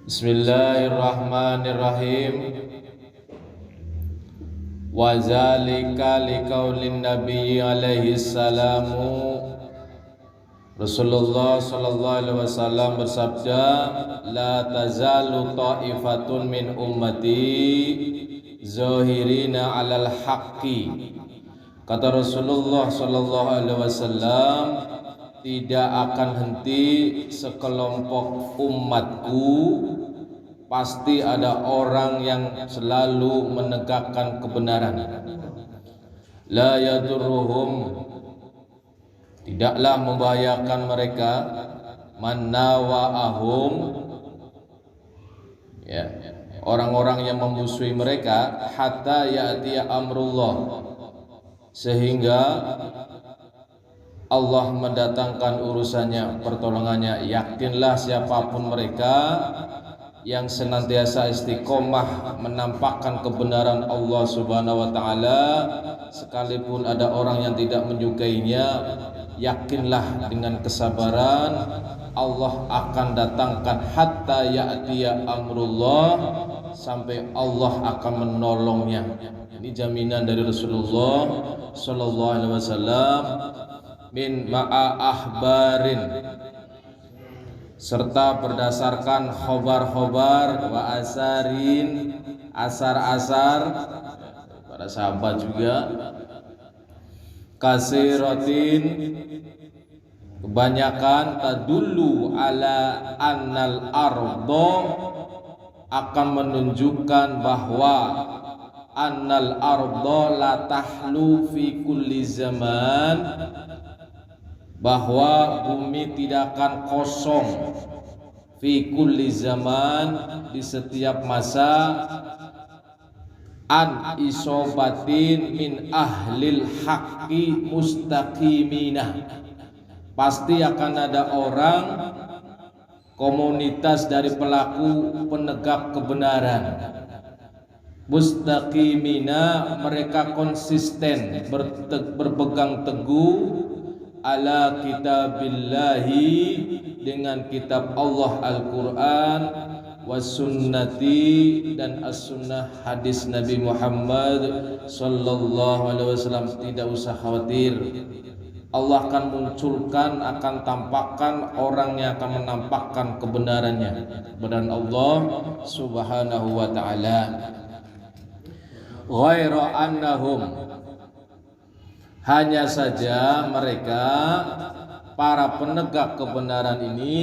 Bismillahirrahmanirrahim. Wa zalika liqaulin nabi alaihi salamu. Rasulullah sallallahu alaihi wasallam bersabda, la tazalu ta'ifatun min ummati zahirina 'alal haqqi. Kata Rasulullah sallallahu alaihi wasallam, tidak akan henti sekelompok umatku, pasti ada orang yang selalu menegakkan kebenaran. La yadurruhum, tidaklah membahayakan mereka, man nawa'ahum, ya, orang-orang yang memusuhi mereka, hatta ya'tiya amrullah, sehingga Allah mendatangkan urusannya, pertolongannya. Yakinlah siapapun mereka yang senantiasa istiqomah menampakkan kebenaran Allah Subhanahu wa taala, sekalipun ada orang yang tidak menyukainya, yakinlah dengan kesabaran Allah akan datangkan hatta ya'tiya amrullah, sampai Allah akan menolongnya. Ini jaminan dari Rasulullah sallallahu alaihi wasallam. Min ma'a ahbarin, serta berdasarkan khobar-khobar, wa asarin, asar-asar para sahabat juga, kasiratin, kebanyakan, tadullu ala annal ardo, akan menunjukkan bahwa annal ardo la tahlu fi kulli zaman, bahwa bumi tidak akan kosong fi kulli zaman, di setiap masa, an isobatin min ahlil haqqi mustaqimina, pasti akan ada orang, komunitas dari pelaku penegak kebenaran, mustaqimina, mereka konsisten berpegang teguh, ala kitabillahi, dengan kitab Allah Al-Quran, wasunnati, dan as-sunnah hadis Nabi Muhammad sallallahu alaihi wasallam. Tidak usah khawatir, Allah akan munculkan, akan tampakkan orang yang akan menampakkan kebenarannya, kebenaran Allah Subhanahu wa ta'ala. Ghaira annahum, hanya saja mereka, para penegak kebenaran ini,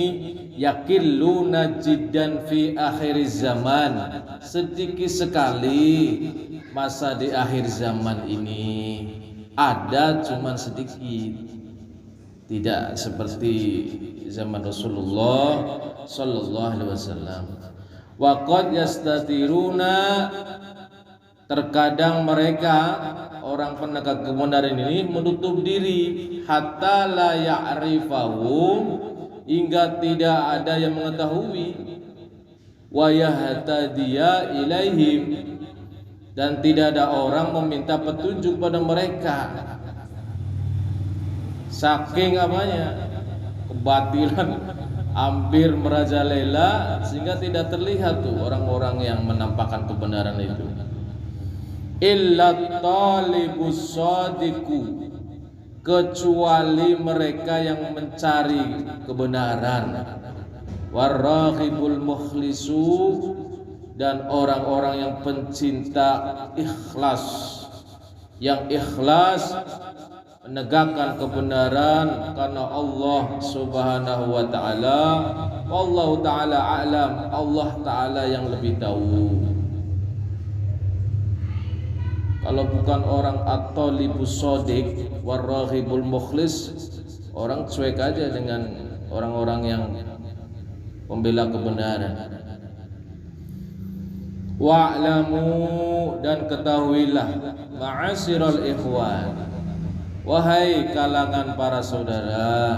yakilluna jiddan fi akhir zaman, sedikit sekali masa di akhir zaman ini ada, cuman sedikit, tidak seperti zaman Rasulullah sallallahu alaihi wasallam. Wa qad yastatiruna, terkadang mereka, orang penegak kebenaran ini, menutup diri, hatta la ya'rifahum, hingga tidak ada yang mengetahui, wa yahtadiya ilaihim, dan tidak ada orang meminta petunjuk pada mereka. Saking apanya, kebatilan hampir merajalela, sehingga tidak terlihat tuh orang-orang yang menampakkan kebenaran itu. Illa talibus sadiku, kecuali mereka yang mencari kebenaran, warraghibul mukhlisu, dan orang-orang yang pencinta ikhlas, yang ikhlas menegakkan kebenaran karena Allah Subhanahu wa ta'ala. Wallahu ta'ala a'lam, Allah ta'ala yang lebih tahu. Kalau bukan orang at-talibus shadiq warraghibul mukhlis, orang cuek aja dengan orang-orang yang pembela kebenaran. Wa'lamu, dan ketahuilah, ma'asyiral ikhwan, wahai kalangan para saudara,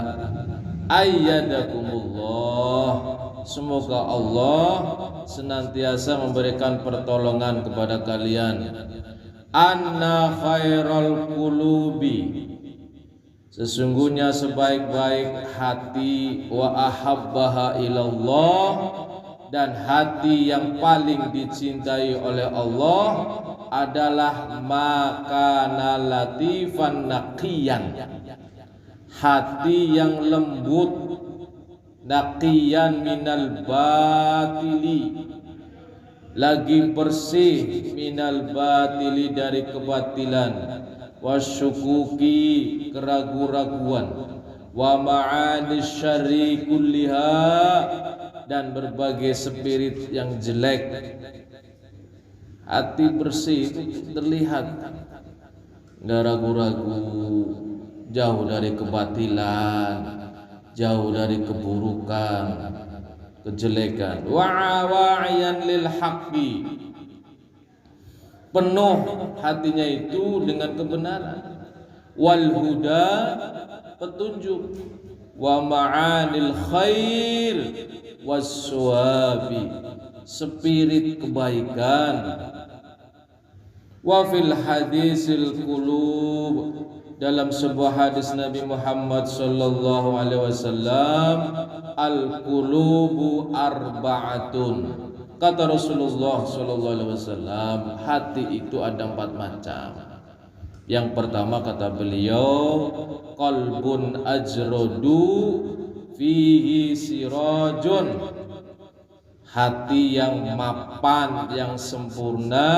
ayyadakumullah, semoga Allah senantiasa memberikan pertolongan kepada kalian. Anna khairal qulubi, sesungguhnya sebaik-baik hati, wa ahabbaha ilallah, dan hati yang paling dicintai oleh Allah adalah makana latifan naqiyan, hati yang lembut, naqiyan minal batili, lagi bersih, minal batili dari kebatilan, wasyukuki keraguan-raguan, wa ma'anis syarri kulliha dan berbagai spirit yang jelek. Hati bersih itu terlihat, nggak ragu-ragu, jauh dari kebatilan, jauh dari keburukan, kejelekan. Wa'awayan lil haqqi, penuh hatinya itu dengan kebenaran. Wal huda, petunjuk. Wa ma'anil khair wassuwabi, spirit kebaikan. Wa fil hadisil qulub, dalam sebuah hadis Nabi Muhammad sallallahu alaihi wasallam, al qulubu arba'atun, kata Rasulullah sallallahu alaihi wasallam, hati itu ada 4 macam. Yang pertama kata beliau, qalbun ajradu fihi sirajun, hati yang mapan, yang sempurna,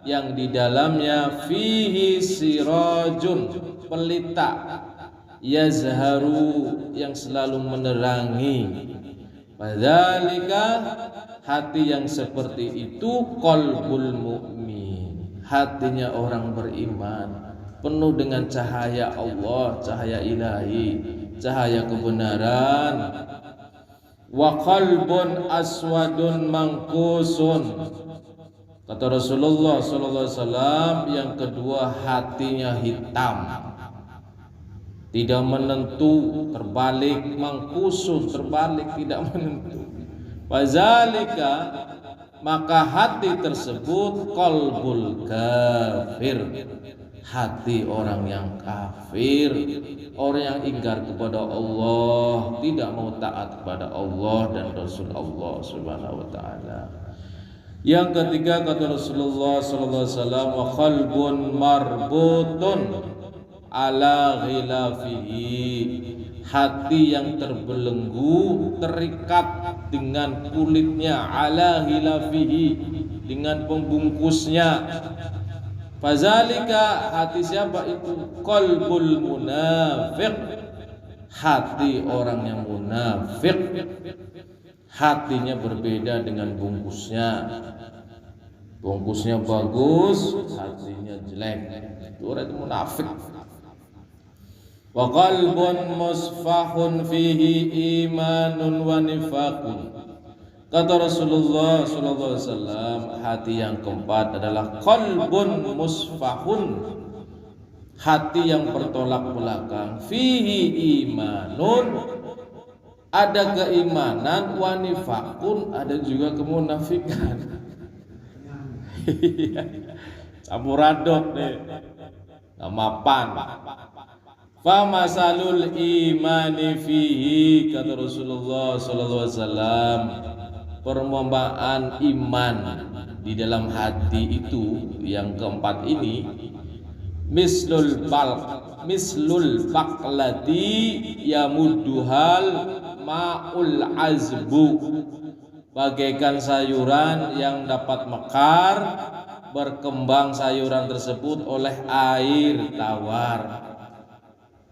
yang di dalamnya fihi sirajun, pelita, yazharu, yang selalu menerangi. Fadzalika, hati yang seperti itu qalbul mu'min, hatinya orang beriman, penuh dengan cahaya Allah, cahaya ilahi, cahaya kebenaran. Wa qalbun aswadun mangkusun, kata Rasulullah sallallahu alaihi wasallam, yang kedua hatinya hitam, tidak menentu, terbalik, mangkusun, terbalik, tidak menentu. Fazalika, maka hati tersebut qalbul kafir, hati orang yang kafir, orang yang ingkar kepada Allah, tidak mau taat kepada Allah dan Rasul Allah Subhanahu wa taala. Yang ketiga kata Rasulullah sallallahu alaihi wasallam, wa qalbun marbutun ala ghilafihi, hati yang terbelenggu, terikat dengan kulitnya, ala ghilafihi, dengan pembungkusnya. Fazalika, hati siapa itu? Qalbul munafiq, hati orang yang munafik, hatinya berbeda dengan bungkusnya. Bungkusnya bagus, hatinya jelek, itu orang itu munafik. Wa qalbun musfahun fihi imanun wa nifaqun, kata Rasulullah sallallahu alaihi wasallam, hati yang keempat adalah qalbun musfahun, hati yang bertolak belakang, fihi imanun, ada keimanan, wa nifaqun, ada juga kemunafikan. Campur aduk nih, nggak mapan. Fa masalul imani fihi, kata Rasulullah sallallahu alaihi wasallam, perumpamaan iman di dalam hati itu yang keempat ini, mislul baqlati yamudduhal ma'ul azbu, bagaikan sayuran yang dapat mekar, berkembang sayuran tersebut oleh air tawar.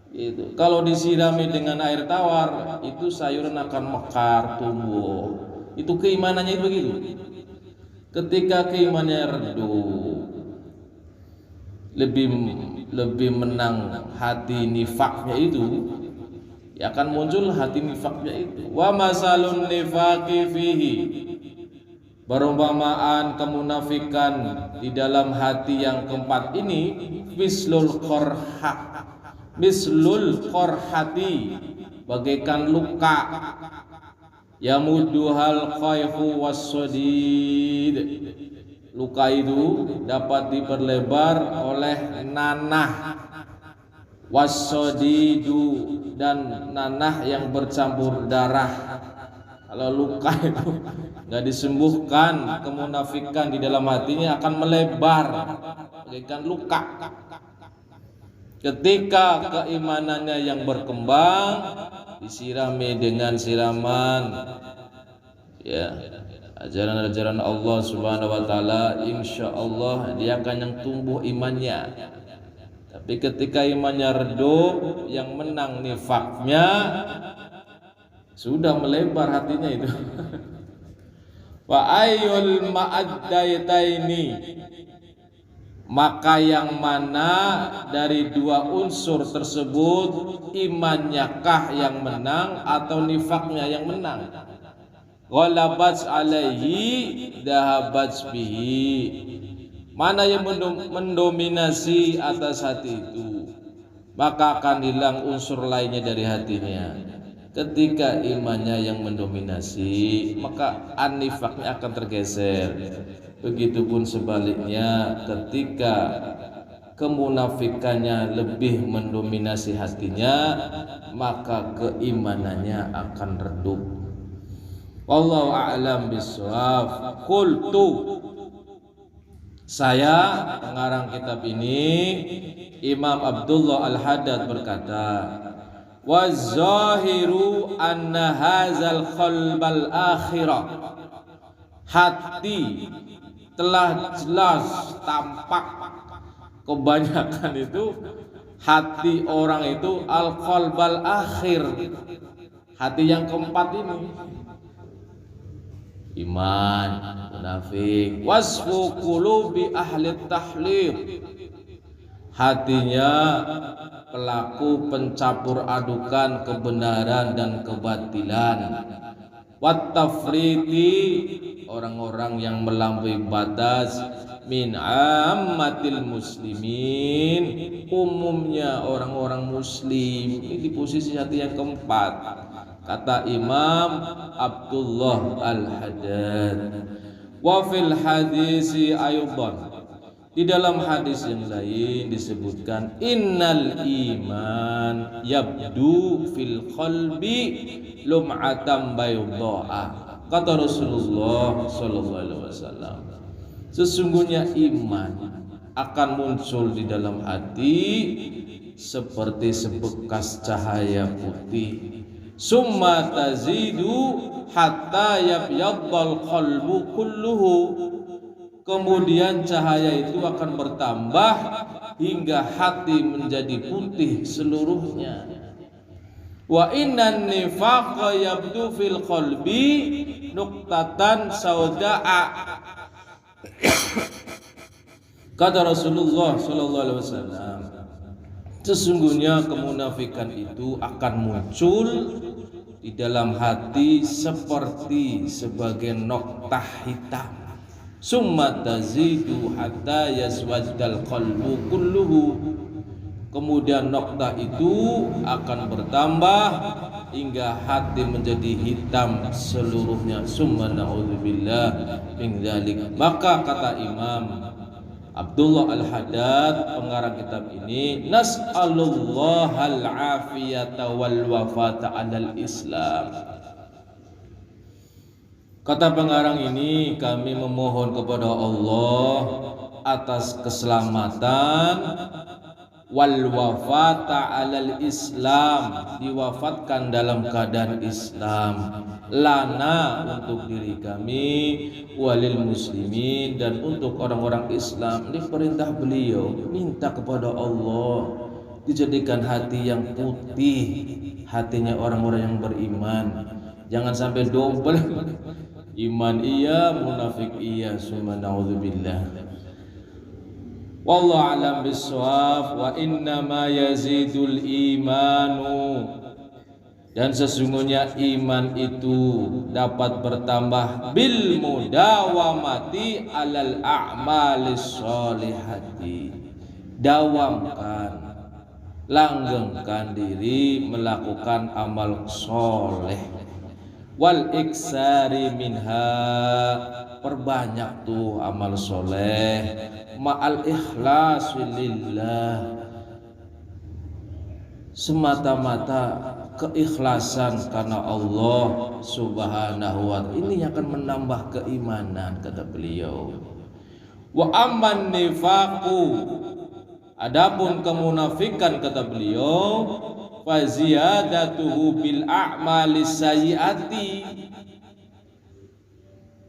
Itu kalau disirami dengan air tawar, itu sayuran akan mekar, tumbuh. Itu keimanannya itu begitu. Ketika keimanannya redup, lebih menang hati nifaknya itu, ya akan muncul hati nifaknya itu. Wa masalun nifaqi fihi, perumpamaan kemunafikan di dalam hati yang keempat ini, mislul qorhati, bagaikan luka, yamudduhal qayhu wassadid, luka itu dapat diperlebar oleh nanah, wassadidu, dan nanah yang bercampur darah. Kalau luka itu nggak disembuhkan kemunafikan di dalam hatinya akan melebar bagaikan luka. Ketika keimanannya yang berkembang disirami dengan siraman ya ajaran-ajaran Allah Subhanahu wa taala, insyaallah dia akan yang tumbuh imannya. Tapi ketika imannya redup, yang menang nifaknya, sudah melebar hatinya itu. Wa ayyul ma'addaitaini, maka yang mana dari dua unsur tersebut, imannya kah yang menang atau nifaknya yang menang? Ghalabat alaihi dahabat bihi, mana yang mendominasi atas hati itu, maka akan hilang unsur lainnya dari hatinya. Ketika imannya yang mendominasi, maka an-nifaknya akan tergeser. Begitupun sebaliknya, ketika kemunafikannya lebih mendominasi hatinya, maka keimanannya akan redup. Wallahu a'lam bishawab. Qultu, saya pengarang kitab ini Imam Abdullah Al-Haddad berkata, wa zahiru anna hazal qalbal akhirah, hati telah jelas tampak kebanyakan itu hati orang itu al-qalbal akhir, hati yang keempat ini iman, munafik. Wasfu qulubi ahli tahlil, hatinya pelaku pencampur adukan kebenaran dan kebatilan. Wat tafriti, orang-orang yang melampaui batas. Min ammatil muslimin, umumnya orang-orang muslim. Ini di posisi hati yang keempat, kata Imam Abdullah Al-Haddad. Wa fil hadisi aydan, di dalam hadis yang lain disebutkan, innal iman yabdu fil qalbi lum'atam bayda'a, kata Rasulullah sallallahu alaihi wasallam, sesungguhnya iman akan muncul di dalam hati seperti sebekas cahaya putih. Summa tazidu hatta yabyadal qalbu kulluhu, kemudian cahaya itu akan bertambah hingga hati menjadi putih seluruhnya. Wa innan nifaqa yabdu fil qalbi nuqtatan sauda'a, kata Rasulullah sallallahu alaihi wasallam, sesungguhnya kemunafikan itu akan muncul di dalam hati seperti sebagai noktah hitam. Summa tazidu hatta yaswaddal qalbu kulluhu, kemudian noktah itu akan bertambah hingga hati menjadi hitam seluruhnya. Summa na'udzubillah min dzalik. Maka kata Imam Abdullah Al-Haddad pengarang kitab ini, nas'alullahal afiyata wal wafata 'alal Islam. Kata pengarang ini, kami memohon kepada Allah atas keselamatan wal wafata 'alal Islam, diwafatkan dalam keadaan Islam, lana untuk diri kami, walil muslimin dan untuk orang-orang Islam. Ini perintah beliau, minta kepada Allah dijadikan hati yang putih, hatinya orang-orang yang beriman. Jangan sampai double, iman iya, munafik iya. Summa na'udzubillah. Wallahu a'lam bissawab. Wa inna ma yazidul imanu, dan sesungguhnya iman itu dapat bertambah bil mudawamati alal a'malis sholihati, dawamkan, langgengkan diri melakukan amal soleh, wal iksari minha, perbanyak tuh amal soleh, ma'al ikhlas lillah, semata-mata keikhlasan karena Allah Subhanahu wa ta'ala. Ini akan menambah keimanan, kata beliau. Wa amman nifaqu, adapun kemunafikan, kata beliau, fa ziyadatuhu bil a'mali sayyiati,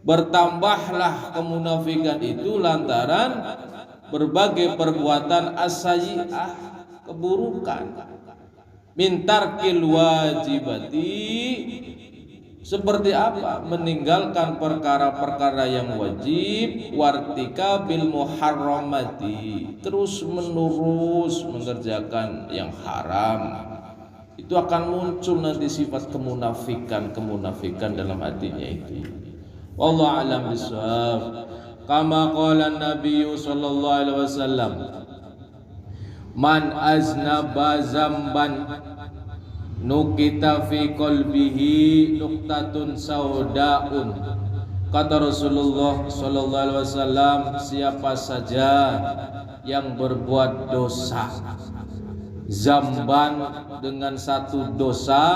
bertambahlah kemunafikan itu lantaran berbagai perbuatan as-sayyi'ah, keburukan. Min tarkil wajibati, seperti apa? Meninggalkan perkara-perkara yang wajib, wartika bil muharramati, terus menerus mengerjakan yang haram. Itu akan muncul nanti sifat kemunafikan dalam hatinya itu. Wallahu a'lam bishawab. Kama qala Nabi sallallahu alaihi wasallam, man aznaba zamban nukita fi qalbihi nuktatun saudaun. Kata Rasulullah sallallahu alaihi wasallam, siapa saja yang berbuat dosa, zamban dengan satu dosa,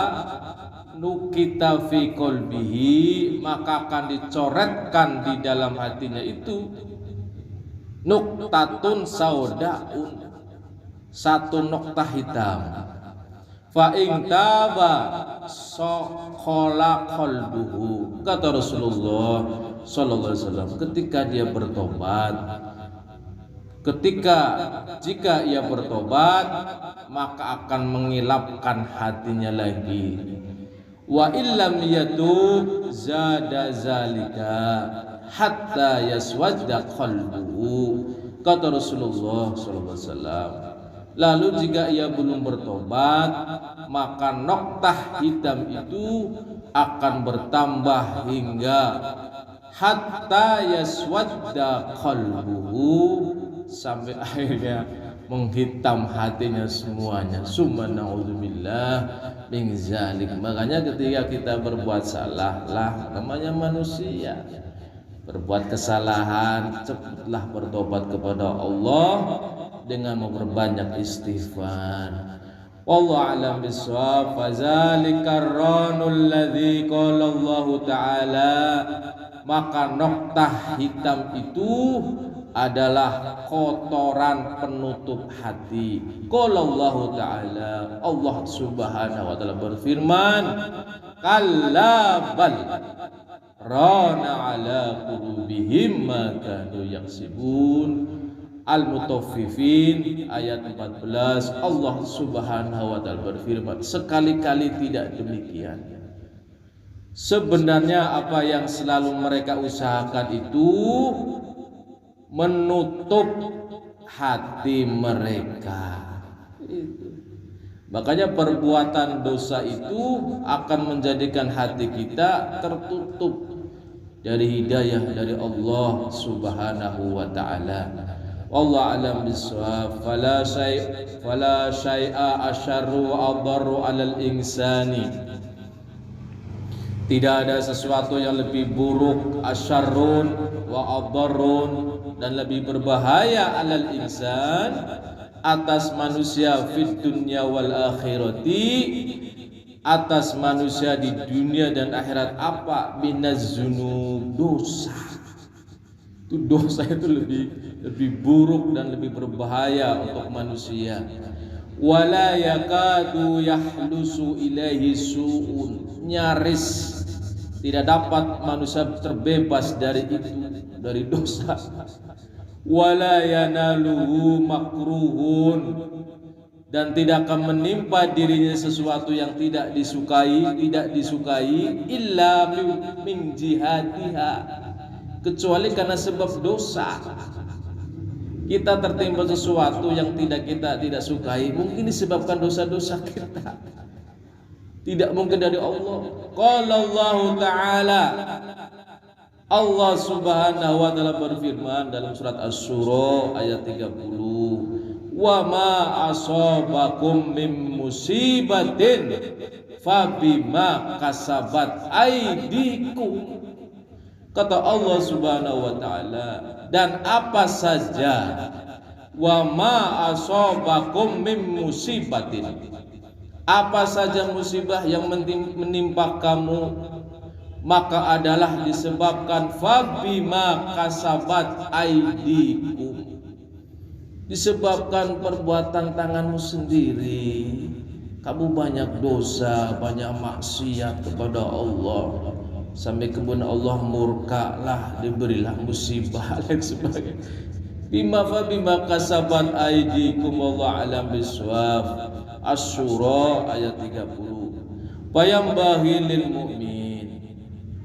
nukita fi qalbihi, maka akan dicoretkan di dalam hatinya itu nuktatun saudaun, satu noktah hitam. Fa in taba saqala qalbuhu, kata Rasulullah sallallahu alaihi wasallam, ketika dia bertobat, jika ia bertobat, maka akan mengilapkan hatinya lagi. Wa illam yatub zada zalika hatta yaswadda qalbuhu, kata Rasulullah sallallahu alaihi wasallam. Lalu jika ia belum bertobat, maka noktah hitam itu akan bertambah hingga hatta yaswadda qalbuhu, sampai akhirnya menghitam hatinya semuanya. Summa na'udzubillah min zalik. Makanya ketika kita berbuat salah, lah namanya manusia, berbuat kesalahan, cepatlah bertobat kepada Allah dengan memperbanyak istighfar. Wallahu a'lam bishawab. Fazalika ar-ranul ladzi qala Allah taala, maka noktah hitam itu adalah kotoran penutup hati. Qala Allah taala, Allah Subhanahu wa taala berfirman, kalla bal rana ala qulubihim ma kanu yaksibun. Al-Mutaffifin ayat 14. Allah Subhanahu wa taala berfirman, sekali-kali tidak demikian. Sebenarnya apa yang selalu mereka usahakan itu menutup hati mereka. Makanya perbuatan dosa itu akan menjadikan hati kita tertutup dari hidayah dari Allah Subhanahu wa taala. Wallahu a'lam bishawab. Fala syai'a asyarru wa adarru 'alal insani. Tidak ada sesuatu yang lebih buruk, asyarrun wa adarrun, dan lebih berbahaya 'alal insan, atas manusia, fid dunya wal akhirati, atas manusia di dunia dan akhirat, apa? Minaz zunub, dosa. Itu dosa itu lebih buruk dan lebih berbahaya untuk manusia. Wala yakadu yahlusu ilaihi su'un, nyaris tidak dapat manusia terbebas dari itu, dari dosa. Wala yanaluhu makruhun, dan tidak akan menimpa dirinya sesuatu yang tidak disukai illa min jihatiha, kecuali karena sebab dosa. Kita tertimpa sesuatu yang kita tidak sukai, mungkin disebabkan dosa-dosa kita, tidak mungkin dari Allah. Qala Allah taala, Allah Subhanahu wa taala berfirman dalam surat Asy-Syura ayat 30, wa ma asabakum min musibatin fabima kasabat aydikum, kata Allah Subhanahu wa taala, dan apa saja, wa ma asabakum min musibatin, Apa saja musibah yang menimpa kamu, maka adalah disebabkan fabima kasabat aidikum, disebabkan perbuatan tanganmu sendiri. Kamu banyak dosa, banyak maksiat kepada Allah, sampai kemudian Allah murka lah, diberilah musibah dan sebagainya. Bima kasabat aidikum, Allah alam biswab. Asy-Syura ayat 30. Fayambaghi lil mu'min,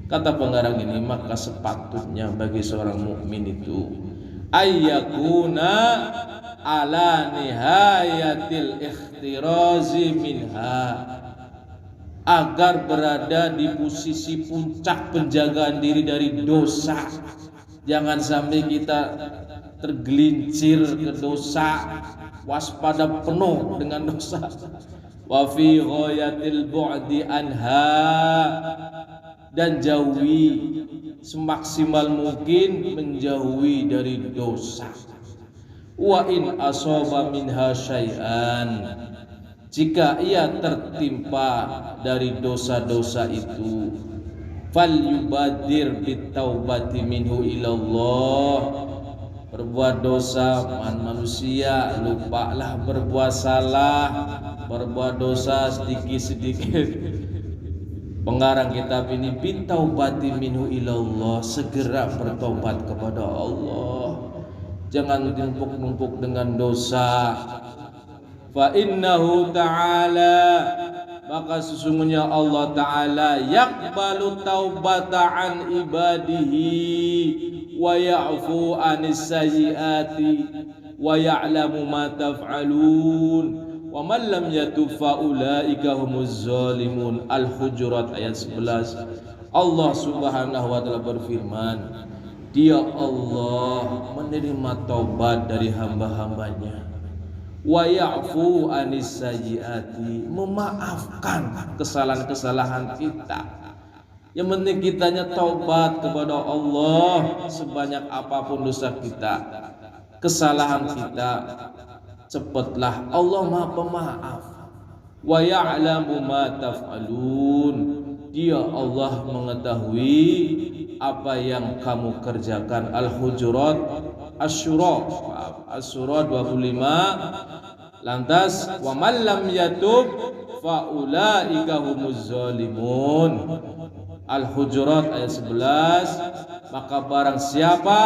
kata pengarang ini, maka sepatutnya bagi seorang mukmin itu ayyakuna ala nihayatil ikhtirazi minha, agar berada di posisi puncak penjagaan diri dari dosa. Jangan sampai kita tergelincir ke dosa, waspada penuh dengan dosa. Wa fi ghayatil bu'di anha, dan jauhi semaksimal mungkin menjauhi dari dosa. Wa in asaba minha syai'an, jika ia tertimpa dari dosa-dosa itu, fal yubadir bitaubati minhu ilallah. Berbuat dosa manusia, lupalah berbuat salah, berbuat dosa sedikit-sedikit. Pengarang kitab ini, bitaubati minhu ilallah, segera bertobat kepada Allah. Jangan numpuk-numpuk dengan dosa. Fa innahu ta'ala, maka sesungguhnya Allah Ta'ala yaqbalu taubata an ibadihi wa ya'fu anis sayyiati wa ya'lamu ma taf'alun wa man lam yatub fa ulaika humuz zalimun. Al-Hujurat ayat 11. Allah Subhanahu wa taala berfirman, Dia Allah menerima taubat dari hamba-hambanya, wa ya'fu anis sayyiati, memaafkan kesalahan-kesalahan kita. Yang penting kitanya taubat kepada Allah, sebanyak apapun dosa kita, kesalahan kita, cepatlah Allah Maha Pemaaf. Wa ya'lamu ma taf'alun, Dia Allah mengetahui apa yang kamu kerjakan. Al-Hujurat Asy-Syura 25. Lantas wa man lam yatub fa ulaika humuz zalimun. Al-Hujurat ayat 11. Maka barang siapa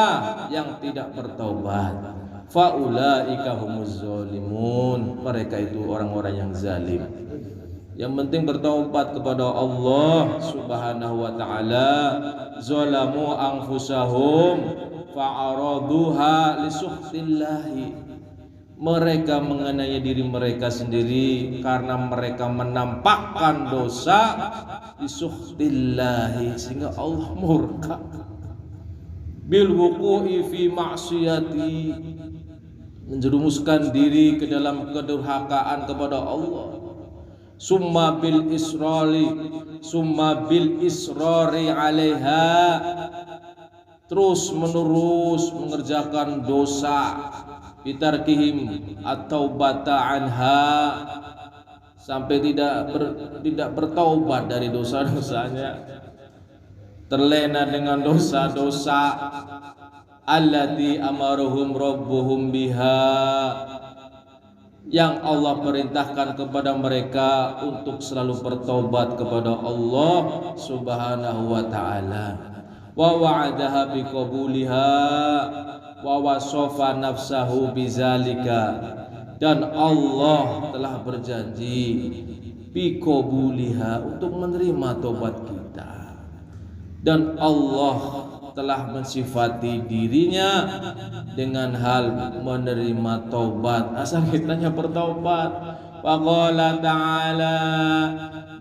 yang tidak bertaubat, fa ulaika humuz zalimun, mereka itu orang-orang yang zalim. Yang penting bertaubat kepada Allah Subhanahu wa taala. Zalamu anfusahum fa'araduha lisukhtillahi, mereka mengenai diri mereka sendiri karena mereka menampakkan dosa lisukhtillahi, sehingga Allah murka. Bil wuqu'i fi ma'siyati, menjerumuskan diri ke dalam kedurhakaan kepada Allah. Summa bil israri 'alaiha, terus menerus mengerjakan dosa, bitarkihim at-taubata anha, sampai tidak bertaubat dari dosa-dosanya, terlena dengan dosa-dosa. Allati amaruhum rabbuhum biha, yang Allah perintahkan kepada mereka untuk selalu bertaubat kepada Allah Subhanahu wa taala. Wa wa'adaha biqabuliha wa wasofa nafsahu bizalika, dan Allah telah berjanji biqabuliha, untuk menerima taubat kita, dan Allah telah mensifati dirinya dengan hal menerima taubat, asal kitanya bertaubat. Faqala ta'ala,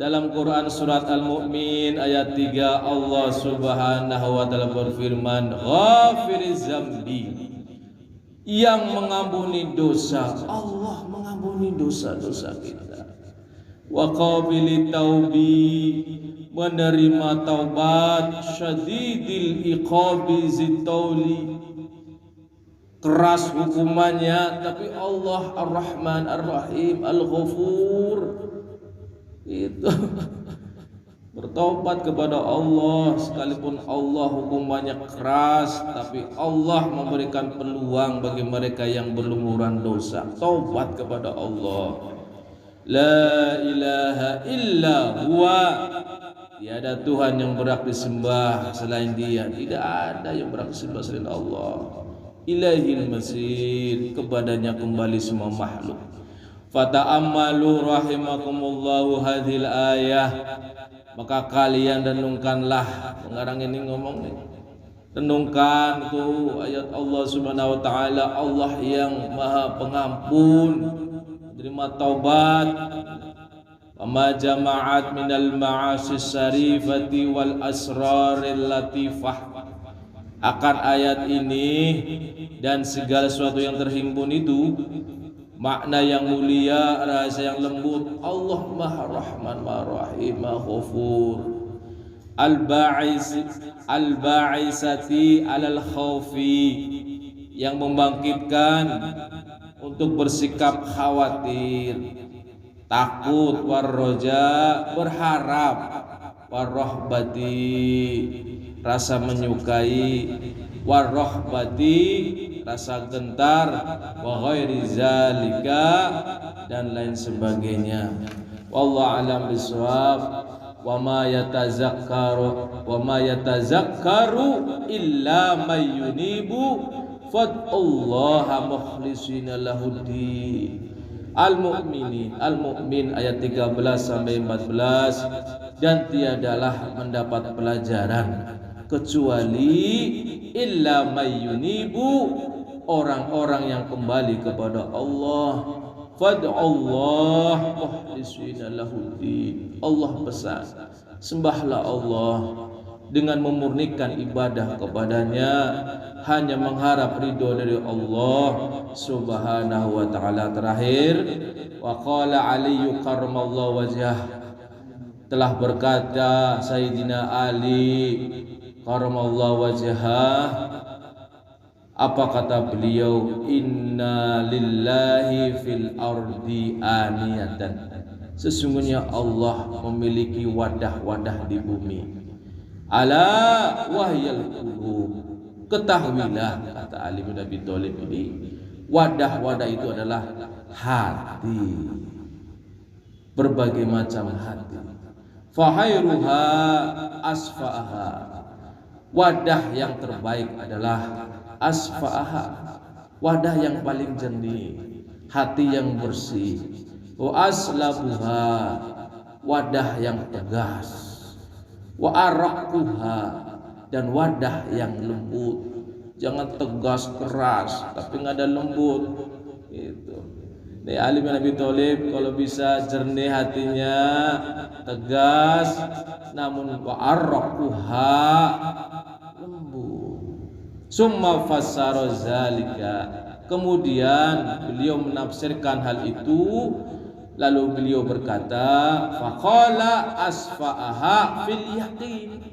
dalam Quran surat Al-Mu'min ayat 3, Allah Subhanahu wa taala berfirman, ghafiriz zambi, yang mengampuni dosa. Allah mengampuni dosa-dosa kita. Wa qabilit taubi, menerima taubat. Syadidil iqabi zitauli, keras hukumannya, tapi Allah Ar-Rahman Ar-Rahim Al-Ghafur, Itu bertobat kepada Allah, sekalipun Allah hukumannya keras, tapi Allah memberikan peluang bagi mereka yang berlumuran dosa. Taubat kepada Allah. La ilaha illa huwa, tiada Tuhan yang berhak disembah selain Dia, tidak ada yang berhak disembah selain Allah. Ilaihil masir, kepadanya kembali semua makhluk. Fata'ammalu rahimakumullahu hadhil ayah, maka kalian renungkanlah. Pengarang ini ngomong nih, renungkan itu ayat Allah Subhanahu wa taala, Allah yang Maha Pengampun, terima taubat. Wa jama'at minal ma'asi syarifati wal asraril latifah. Akan ayat ini dan segala sesuatu yang terhimpun itu makna yang mulia, rahasia yang lembut. Allah Maha Rahman, Maha Rahim, Maha Ghafur. Al-ba'isati alal khawfi, yang membangkitkan untuk bersikap khawatir, takut, warroja, berharap, warrohbati, rasa menyukai, warrohbati, rasa gentar, wa ghairi zalika, dan lain sebagainya. Wallahu a'lam bishawab. Wa ma yatazakkaru illa may yunibu fad'ullaha mukhlishina lahuddin. Al-Mu'min ayat 13 sampai 14. Dan tiadalah mendapat pelajaran kecuali illa may yunibu, orang-orang yang kembali kepada Allah. Fad'ullah mukhlisina lahuddin. Allah pesan, sembahlah Allah dengan memurnikan ibadah kepadanya, hanya mengharap ridho dari Allah Subhanahu wa taala. Terakhir, wa qala Ali karramallahu wajhah, telah berkata Sayyidina Ali karramallahu wajhah, apa kata beliau? Inna lillahi fil ardi aniyatan, sesungguhnya Allah memiliki wadah-wadah di bumi. Ala wahyal qulub, ketahuilah, kata Ali bin Abi Thalib ini, wadah-wadah itu adalah hati, berbagai macam hati. Fahairuha asfa'aha, wadah yang terbaik adalah asfa'aha, wadah yang paling jernih, hati yang bersih. Wa aslabuha, wadah yang tegas. Wa araqquha, dan wadah yang lembut. Jangan tegas keras tapi nggak ada lembut. Itu. Nih Ali bin Abi Thalib kalau bisa jernih hatinya, tegas, namun wa araqquha, lembut. Summa fassara zalika, kemudian beliau menafsirkan hal itu, lalu beliau berkata, faqala asfa'aha fil yaqin,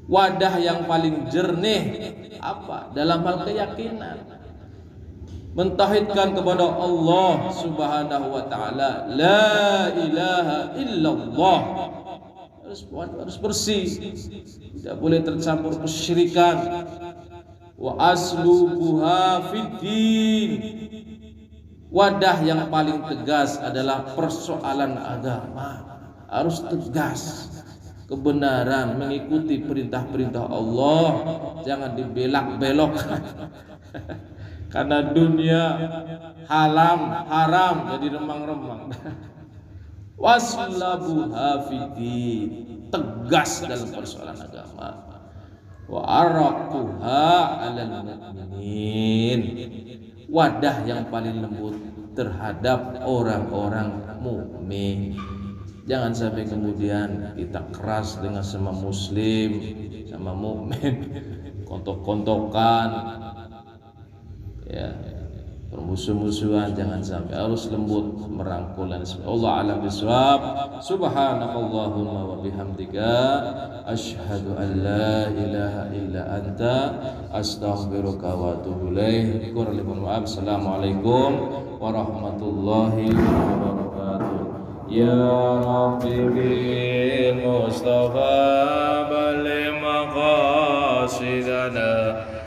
wadah yang paling jernih apa? Dalam hal keyakinan, mentauhidkan kepada Allah Subhanahu wa taala, la ilaha illallah, harus bersih, tidak boleh tercampur kesyirikan. Wa aslubuha fiddin, wadah yang paling tegas adalah persoalan agama, harus tegas, kebenaran, mengikuti perintah-perintah Allah, jangan dibelak-belokkan. Karena dunia haram jadi remang-remang. Waslabuha fiddin, tegas dalam persoalan agama. Wa araquha 'alal mu'minin, wadah yang paling lembut terhadap orang-orang mukmin. Jangan sampai kemudian kita keras dengan sama muslim, sama mukmin, kontok-kontokan, ya, permusuh-musuhan. Jangan sampai, harus lembut, merangkul dan sebagainya. Allah a'lam bishawab. Subhanakallahumma wa bihamdika, asyhadu an la ilaha illa anta, astaghfiruka wa atubu ilaik. Assalamualaikum warahmatullahi wabarakatuh. Ya Rabbi bil Mustafa balli maqasidana